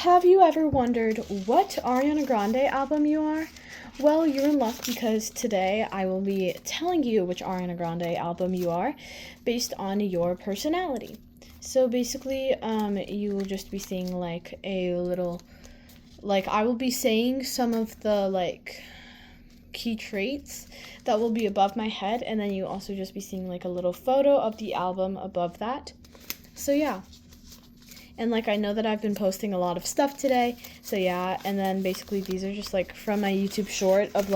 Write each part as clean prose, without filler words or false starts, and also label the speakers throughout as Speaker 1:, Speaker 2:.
Speaker 1: Have you ever wondered what Ariana Grande album you are? Well, you're in luck because today I will be telling you which Ariana Grande album you are based on your personality. So basically, you will just be seeing like a little, like I will be saying some of the key traits that will be above my head, and then you also just be seeing like a little photo of the album above that. So yeah. And I know that I've been posting a lot of stuff today, so yeah. And then basically these are just from my YouTube short of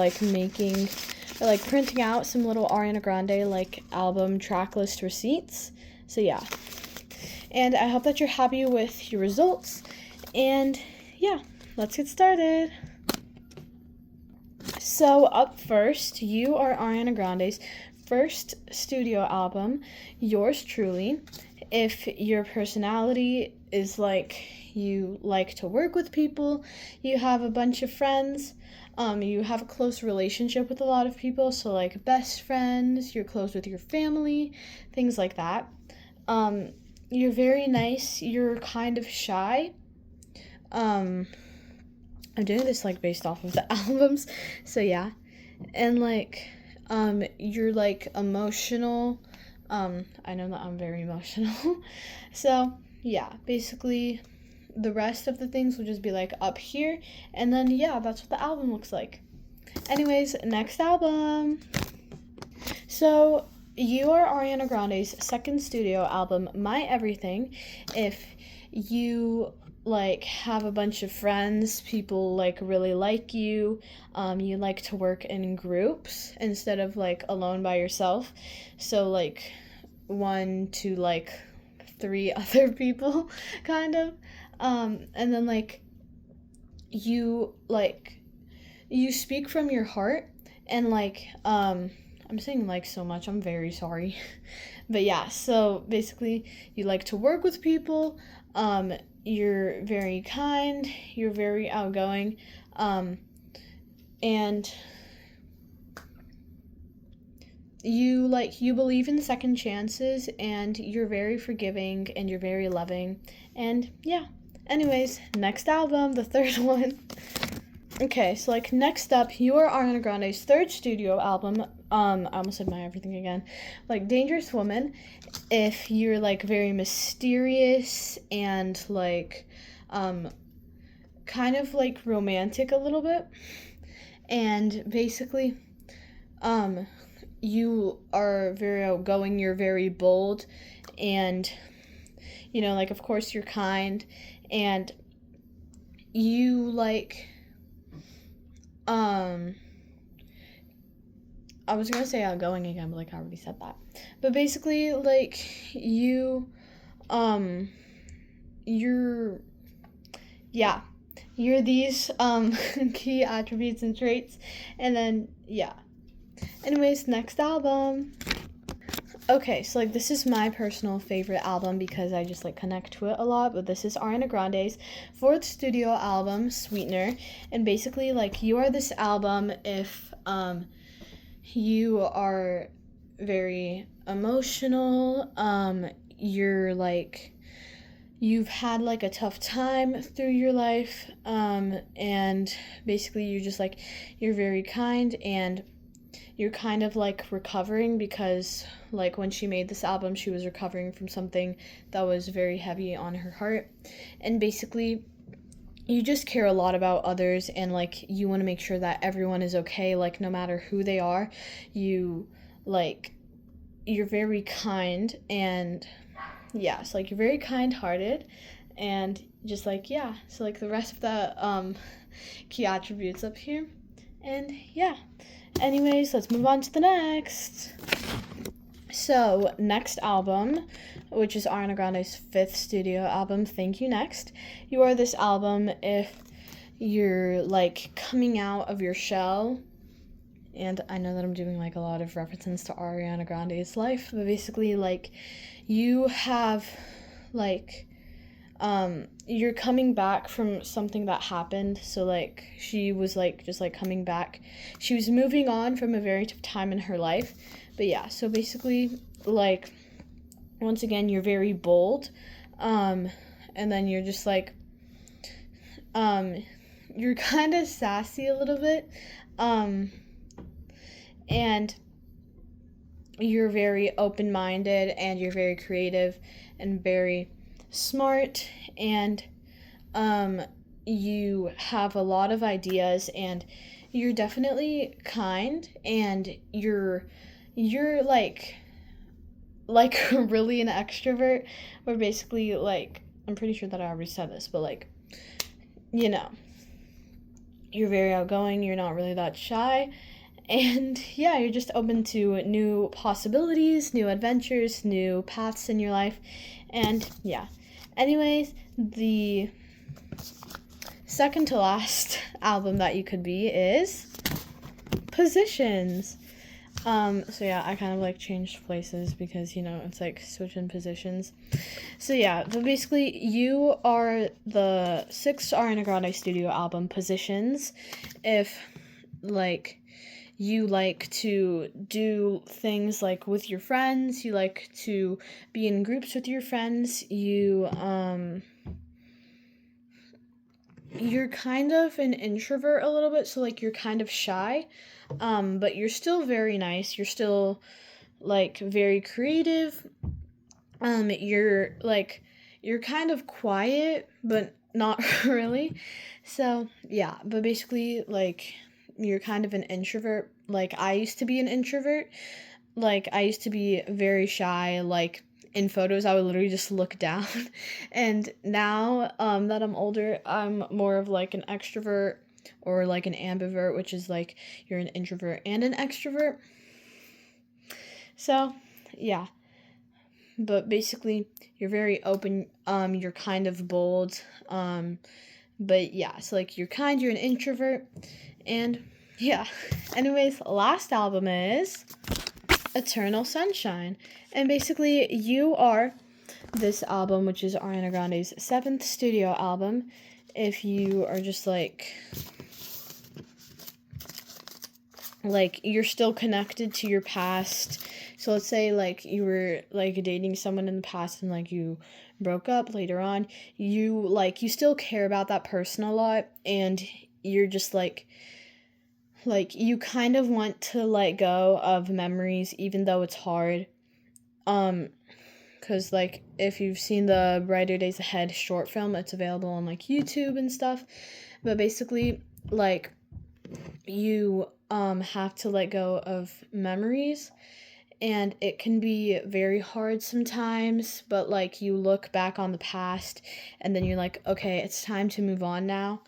Speaker 1: printing out some little Ariana Grande album track list receipts. So yeah. And I hope that you're happy with your results. And yeah, let's get started. So up first, you are Ariana Grande's first studio album, Yours Truly. If your personality is you like to work with people, you have a bunch of friends, you have a close relationship with a lot of people, so best friends, you're close with your family, things like that. You're very nice, you're kind of shy. I'm doing this based off of the albums, so yeah. And you're emotional. I know that I'm very emotional. So yeah, basically the rest of the things will just be up here, and then yeah, that's what the album looks like. Anyways, next album. So you are Ariana Grande's second studio album, My Everything. If you have a bunch of friends, people really like you, you like to work in groups instead of alone by yourself, so 1 to 3 other people kind of, and then you you speak from your heart, and I'm saying so much, I'm very sorry. But yeah, so basically you like to work with people, you're very kind, you're very outgoing, and you believe in second chances, and you're very forgiving, and you're very loving, and yeah. Anyways, next album, the third one. Okay, so next up, you are Ariana Grande's third studio album. I almost said My Everything again. Dangerous Woman. If you're very mysterious and kind of romantic a little bit, and basically you are very outgoing, you're very bold, and of course you're kind, and you I was gonna say outgoing again, but I already said that. But basically you you're these key attributes and traits, and then yeah. Anyways, next album. Okay, so this is my personal favorite album because I just connect to it a lot, but this is Ariana Grande's fourth studio album, Sweetener. And basically you are this album if you are very emotional, you're you've had a tough time through your life, and basically you're just you're very kind, and you're kind of recovering because when she made this album, she was recovering from something that was very heavy on her heart. And basically you just care a lot about others, and you want to make sure that everyone is okay, no matter who they are. You you're very kind, and yeah, so you're very kind-hearted, and just yeah, so the rest of the key attributes up here. And yeah. Anyways, let's move on to the next. So, next album, which is Ariana Grande's fifth studio album, Thank You Next. You are this album if you're coming out of your shell. And I know that I'm doing a lot of references to Ariana Grande's life, but basically you have you're coming back from something that happened. So she was just coming back, she was moving on from a very tough time in her life. But yeah, so basically once again, you're very bold, and then you're just you're kind of sassy a little bit. And you're very open-minded, and you're very creative and very smart, and you have a lot of ideas, and you're definitely kind, and you're like really an extrovert, or basically, like, I'm pretty sure that I already said this, but like, you know, you're very outgoing, you're not really that shy, and yeah, you're just open to new possibilities, new adventures, new paths in your life. And yeah. Anyways, the second to last album that you could be is Positions. So yeah, I kind of like changed places because, it's like switching positions. So yeah, but basically you are the sixth Ariana Grande studio album, Positions. If like you like to do things like with your friends, you like to be in groups with your friends, you're kind of an introvert a little bit, so like you're kind of shy, but you're still very nice, you're still like very creative, you're kind of quiet but not really. So yeah, but basically, like, you're kind of an introvert. Like, I used to be an introvert. Like, I used to be very shy. Like, in photos, I would literally just look down. And now, that I'm older, I'm more of like an extrovert, or like an ambivert, which is like you're an introvert and an extrovert. So yeah, but basically you're very open, you're kind of bold, but yeah, so like you're kind, you're an introvert, and yeah. Anyways, last album is Eternal Sunshine, and basically you are this album, which is Ariana Grande's seventh studio album. If you are just like you're still connected to your past. So let's say like you were like dating someone in the past, and like you broke up later on, you still care about that person a lot, and you're just like you kind of want to let go of memories, even though it's hard. Because like if you've seen the Brighter Days Ahead short film, it's available on like YouTube and stuff. But basically, like, you have to let go of memories, and it can be very hard sometimes, but like you look back on the past, and then you're like, okay, it's time to move on now,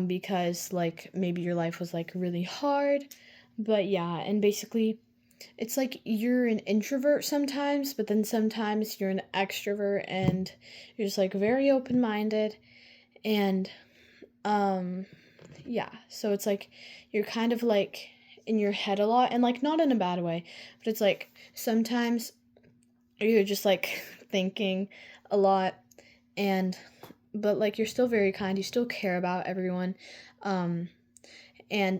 Speaker 1: because like maybe your life was like really hard. But yeah, and basically it's like you're an introvert sometimes, but then sometimes you're an extrovert, and you're just like very open-minded, and yeah, so it's like you're kind of like in your head a lot, and like not in a bad way, but it's like sometimes you're just like thinking a lot, and but like you're still very kind, you still care about everyone, and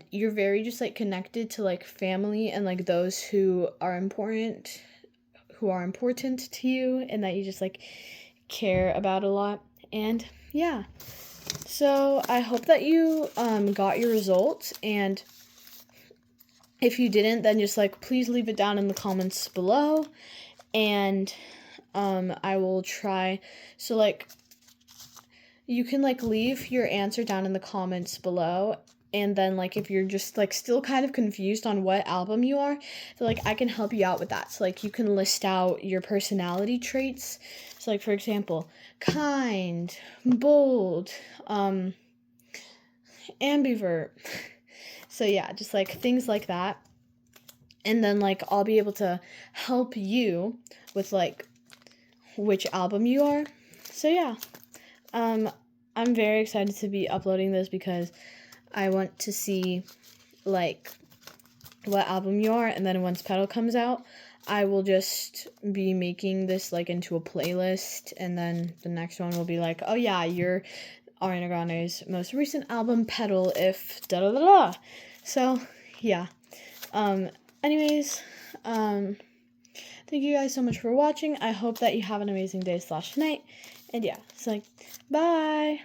Speaker 1: you're very just like connected to like family, and like those who are important to you, and that you just like care about a lot. And yeah, so I hope that you got your results, and if you didn't, then just like please leave it down in the comments below, and I will try. So like you can like leave your answer down in the comments below, and then like if you're just like still kind of confused on what album you are, so like I can help you out with that. So like you can list out your personality traits. So like, for example, kind, bold, ambivert. So yeah, just like things like that. And then like I'll be able to help you with like which album you are. So yeah, I'm very excited to be uploading this because I want to see like what album you are, and then once Petal comes out, I will just be making this like into a playlist, and then the next one will be like, oh yeah, you're Ariana Grande's most recent album, Petal, if da da da da. So yeah. Anyways, thank you guys so much for watching. I hope that you have an amazing day / night. And yeah, it's like, bye.